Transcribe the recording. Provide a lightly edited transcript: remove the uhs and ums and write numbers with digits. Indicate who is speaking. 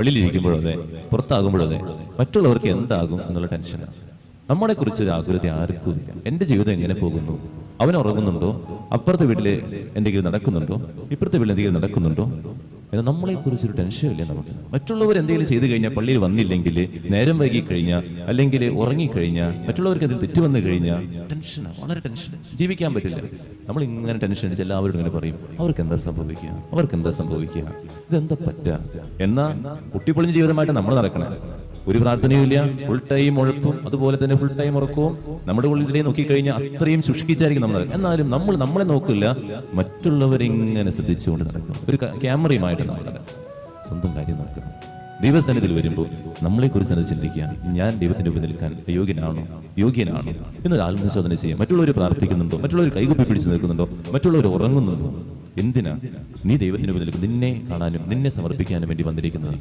Speaker 1: പള്ളിയിലിരിക്കുമ്പോഴതെ പുറത്താകുമ്പോഴതെ മറ്റുള്ളവർക്ക് എന്താകും എന്നുള്ള ടെൻഷനാണ്. നമ്മളെക്കുറിച്ച് ഒരു ആകുലത ആർക്കും ഇല്ല. എൻ്റെ ജീവിതം എങ്ങനെ പോകുന്നു, അവൻ ഉറങ്ങുന്നുണ്ടോ, അപ്പുറത്തെ വീട്ടിൽ എന്തെങ്കിലും നടക്കുന്നുണ്ടോ, ഇപ്പുറത്തെ വീട്ടിൽ എന്തെങ്കിലും നടക്കുന്നുണ്ടോ എന്നാൽ നമ്മളെക്കുറിച്ചൊരു ടെൻഷനില്ല നമുക്ക്. മറ്റുള്ളവർ എന്തെങ്കിലും ചെയ്തു കഴിഞ്ഞാൽ, പള്ളിയിൽ വന്നില്ലെങ്കിൽ, നേരം വൈകി കഴിഞ്ഞാൽ, അല്ലെങ്കിൽ ഉറങ്ങിക്കഴിഞ്ഞാൽ, മറ്റുള്ളവർക്ക് എന്തെങ്കിലും തെറ്റ് വന്നു കഴിഞ്ഞാൽ ടെൻഷനാണ്, വളരെ ടെൻഷൻ. ജീവിക്കാൻ പറ്റില്ല. നമ്മൾ ഇങ്ങനെ ടെൻഷൻ അടിച്ച് എല്ലാവരോടും ഇങ്ങനെ പറയും, അവർക്ക് എന്താ സംഭവിക്കുക, അവർക്ക് എന്താ സംഭവിക്കുക, ഇതെന്താ പറ്റുക. എന്നാൽ പൊട്ടിപ്പൊളിഞ്ഞ ജീവിതമായിട്ട് നമ്മൾ നടക്കണേ. ഒരു പ്രാർത്ഥനയും ഇല്ല, ഫുൾ ടൈം ഉഴപ്പും, അതുപോലെ തന്നെ ഫുൾ ടൈം ഉറക്കവും. നമ്മുടെ ഉള്ളിലേക്ക് നോക്കിക്കഴിഞ്ഞാൽ അത്രയും ശുഷ്കിച്ചായിരിക്കും നമ്മൾ. എന്നാലും നമ്മൾ നമ്മളെ നോക്കില്ല, മറ്റുള്ളവരിങ്ങനെ ശ്രദ്ധിച്ചുകൊണ്ട് നടക്കും. ഒരു ക്യാമറയുമായിട്ട് നമ്മൾ നടക്കും. സ്വന്തം കാര്യം നോക്കണം. ദൈവസന്നിധിയിൽ വരുമ്പോൾ നമ്മളെക്കുറിച്ച് അത് ചിന്തിക്കുക. ഞാൻ ദൈവത്തിന്റെ മുമ്പിൽ നിൽക്കാൻ യോഗ്യനാണോ എന്നൊരു ആത്മശോധന ചെയ്യാം. മറ്റുള്ളവർ പ്രാർത്ഥിക്കുന്നുണ്ടോ, മറ്റുള്ളവർ കൈകുപ്പി പിടിച്ചു നിൽക്കുന്നുണ്ടോ, മറ്റുള്ളവർ ഉറങ്ങുന്നുണ്ടോ? എന്തിനാ നീ ദൈവത്തിന്റെ മുമ്പിൽ നിന്നെ കാണാനും നിന്നെ സമർപ്പിക്കാനും വേണ്ടി വന്നിരിക്കുന്നത്?